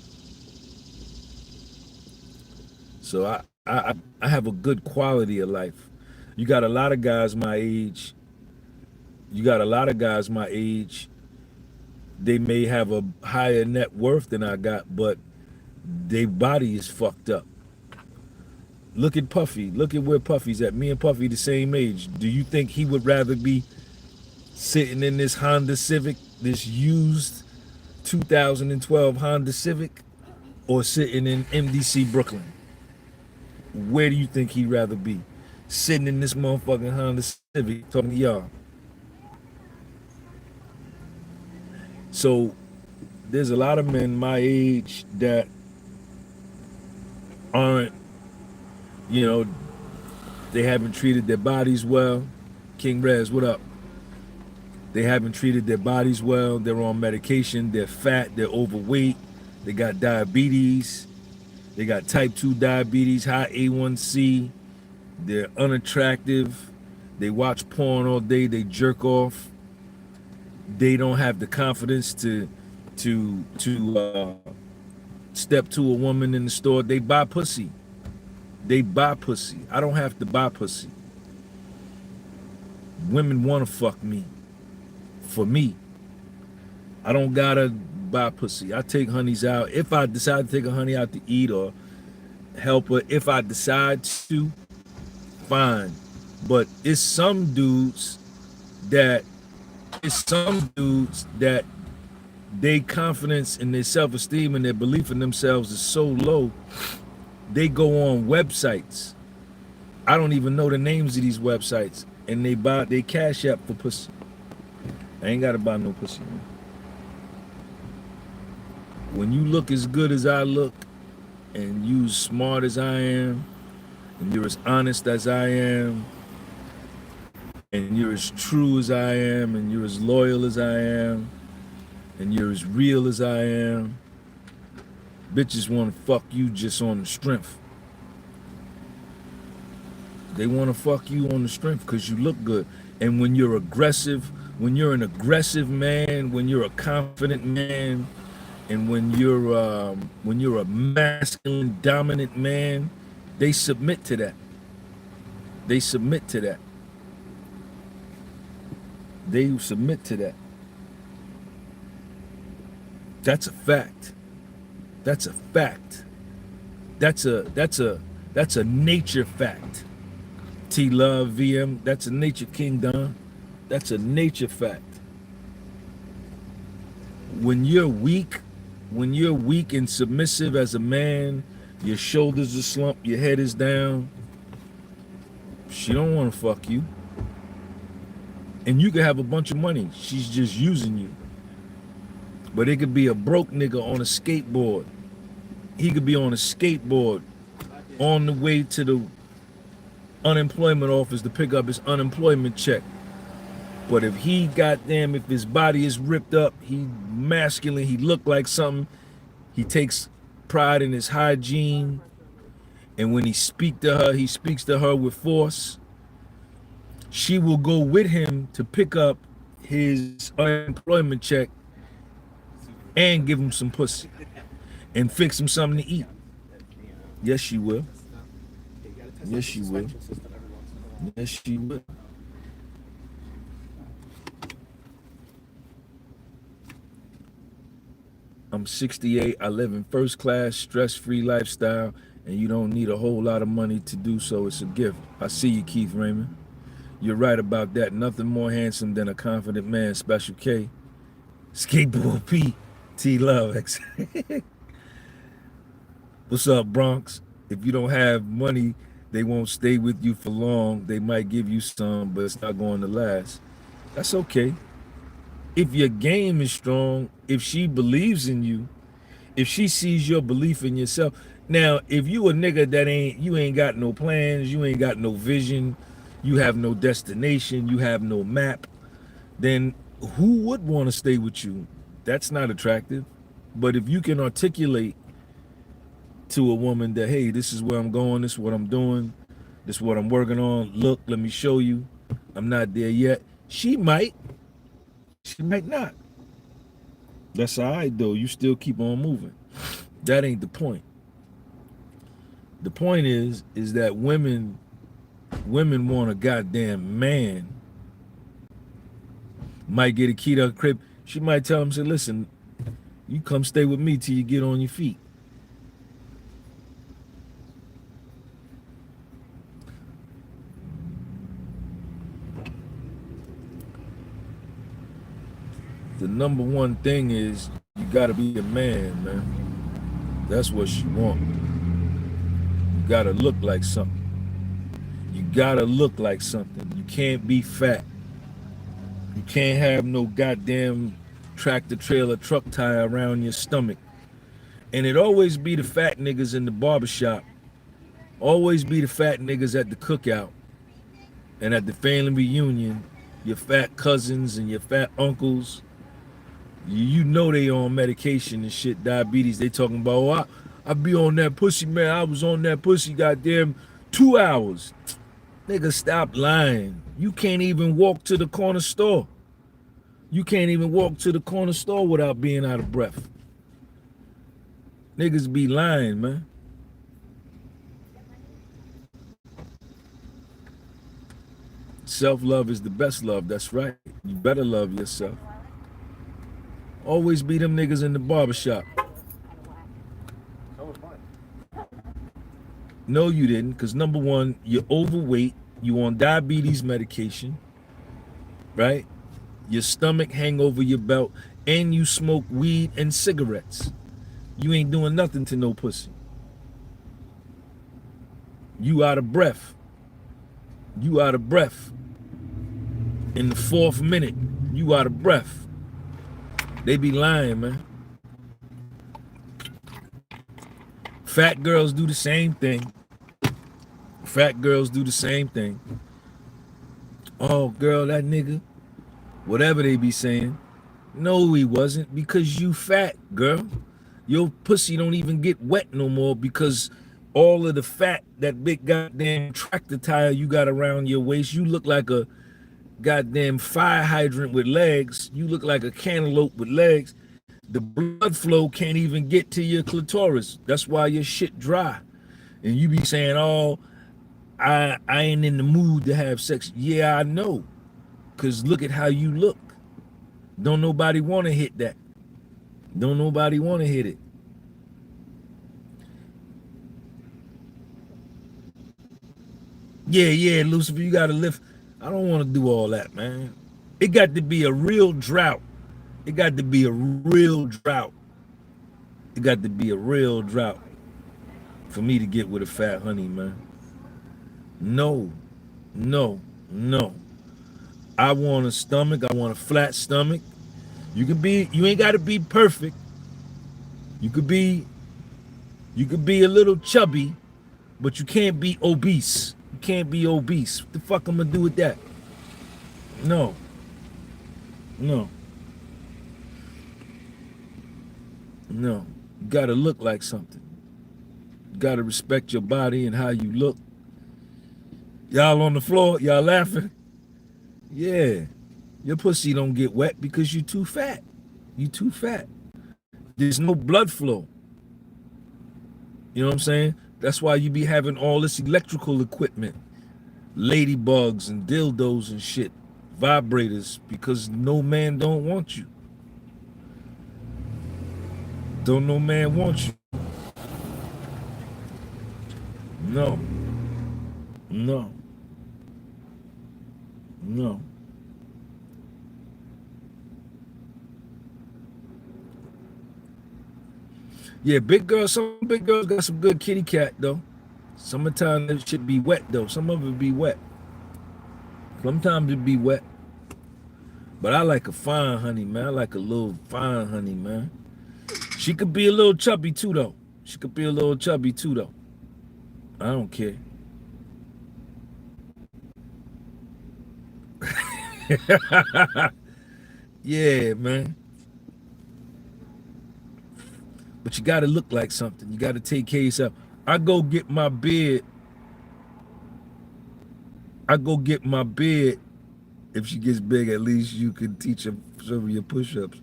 [SPEAKER 1] So I have a good quality of life. You got a lot of guys my age. They may have a higher net worth than I got, but their body is fucked up. Look at Puffy. Look at where Puffy's at. Me and Puffy the same age. Do you think he would rather be sitting in this Honda Civic, this used 2012 Honda Civic, or sitting in MDC Brooklyn? Where do you think he'd rather be? Sitting in this motherfucking Honda Civic talking to y'all. So there's a lot of men my age that aren't, they haven't treated their bodies well. King Rez, what up? They haven't treated their bodies well. They're on medication. They're fat. They're overweight. They got diabetes. They got type 2 diabetes, high A1C. They're unattractive. They watch porn all day. They jerk off. They don't have the confidence to step to a woman in the store. They buy pussy. They buy pussy. I don't have to buy pussy. Women want to fuck me. For me. I don't gotta buy pussy. I take honeys out. If I decide to take a honey out to eat or help her, if I decide to, fine. But it's some dudes that their confidence and their self-esteem and their belief in themselves is so low, they go on websites. I don't even know the names of these websites, and they cash app for pussy. I ain't gotta buy no pussy, man. When you look as good as I look, and you as smart as I am, and you're as honest as I am, and you're as true as I am, and you're as loyal as I am, and you're as real as I am, bitches want to fuck you just on the strength. They want to fuck you on the strength because you look good. And when you're aggressive, when you're an aggressive man, when you're a confident man, and when you're a masculine, dominant man, they submit to that. They submit to that. They submit to that. That's a fact. That's a fact. That's a nature fact. T Love VM, that's a nature king, Don. That's a nature fact. When you're weak When you're weak and submissive as a man, your shoulders are slumped, your head is down, she don't want to fuck you. And you could have a bunch of money. She's just using you. But it could be a broke nigga on a skateboard. He could be on a skateboard on the way to the unemployment office to pick up his unemployment check. But if if his body is ripped up, he masculine, he look like something, he takes pride in his hygiene, and when he speaks to her with force. She will go with him to pick up his unemployment check and give him some pussy and fix him something to eat. Yes, she will. Yes, she will. Yes, she will. I'm 68. I live in first class, stress-free lifestyle, and you don't need a whole lot of money to do so. It's a gift. I see you, Keith Raymond. You're right about that. Nothing more handsome than a confident man, Special K. Skateboard P. T Love. What's up, Bronx? If you don't have money, they won't stay with you for long. They might give you some, but it's not going to last. That's okay. If your game is strong, if she believes in you, if she sees your belief in yourself. Now, if you a nigga that you ain't got no plans, you ain't got no vision, you have no destination, you have no map, then who would want to stay with you? That's not attractive. But if you can articulate to a woman that, hey, this is where I'm going, this is what I'm doing, this is what I'm working on, look, let me show you, I'm not there yet. She might not. That's all right, though. You still keep on moving. That ain't the point. The point is that women want a goddamn man. Might get a key to her crib. She might tell him, say, listen, you come stay with me till you get on your feet. The number one thing is you gotta be a man, man. That's what she want. You gotta look like something. You gotta look like something. You can't be fat. You can't have no goddamn tractor trailer truck tire around your stomach. And it always be the fat niggas in the barbershop. Always be the fat niggas at the cookout and at the family reunion. Your fat cousins and your fat uncles. You know they on medication and shit, diabetes. They talking about, oh, I be on that pussy, man. I was on that pussy goddamn 2 hours. Nigga, stop lying. You can't even walk to the corner store. You can't even walk to the corner store without being out of breath. Niggas be lying, man. Self-love is the best love. That's right. You better love yourself. Always be them niggas in the barbershop. No, you didn't, because number one, you're overweight, you on diabetes medication, right? Your stomach hang over your belt, and you smoke weed and cigarettes. You ain't doing nothing to no pussy. You out of breath. You out of breath. In the 4th minute, you out of breath. They be lying, man. Fat girls do the same thing. Fat girls do the same thing. Oh, girl, that nigga, whatever they be saying. No, he wasn't, because you fat, girl. Your pussy don't even get wet no more because all of the fat, that big goddamn tractor tire you got around your waist, you look like a goddamn fire hydrant with legs. You look like a cantaloupe with legs. The blood flow can't even get to your clitoris. That's why your shit dry. And you be saying, oh, I ain't in the mood to have sex. Yeah, I know. Because look at how you look. Don't nobody want to hit that. Don't nobody want to hit it. Yeah, Lucifer, you got to lift. I don't want to do all that, man. It got to be a real drought. It got to be a real drought. It got to be a real drought for me to get with a fat honey, man. No, no, no. I want a stomach. I want a flat stomach. You ain't got to be perfect. You could be a little chubby, but you can't be obese. You can't be obese. What the fuck I'm gonna do with that? No, no, no. You gotta look like something. You gotta respect your body and how you look. Y'all on the floor, y'all laughing? Yeah. Your pussy don't get wet because you too fat. You too fat. There's no blood flow. You know what I'm saying? That's why you be having all this electrical equipment, ladybugs and dildos and shit, vibrators, because no man don't want you. Don't no man want you. No. No. No. Yeah, some big girls got some good kitty cat though. Summertime it should be wet though. Some of it be wet. Sometimes it be wet. But I like a fine honey, man. I like a little fine honey, man. She could be a little chubby too though. I don't care. Yeah, man. But you gotta look like something. You gotta take care of yourself. I go get my beard. If she gets big, at least you can teach her some of your push-ups.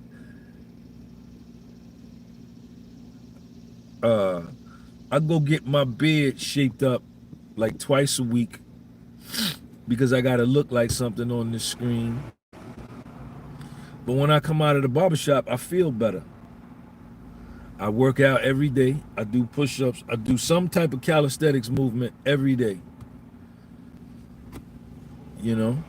[SPEAKER 1] I go get my beard shaped up like twice a week because I gotta look like something on the screen. But when I come out of the barbershop, I feel better. I work out every day. I do push-ups. I do some type of calisthenics movement every day. You know?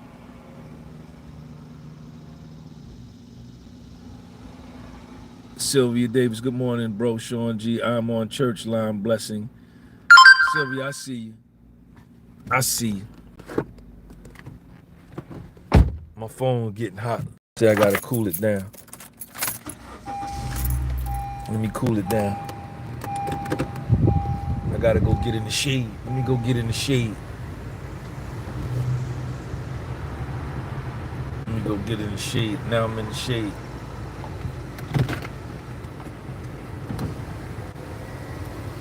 [SPEAKER 1] Sylvia Davis, good morning, bro. Sean G, I'm on church line, blessing. Sylvia, I see you. I see you. My phone getting hot. See, I gotta cool it down. Let me cool it down. I gotta go get in the shade. Let me go get in the shade. Let me go get in the shade. Now I'm in the shade.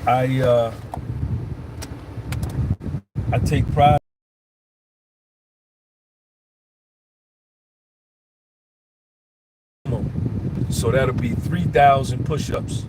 [SPEAKER 1] I take pride. So that'll be 3,000 push-ups.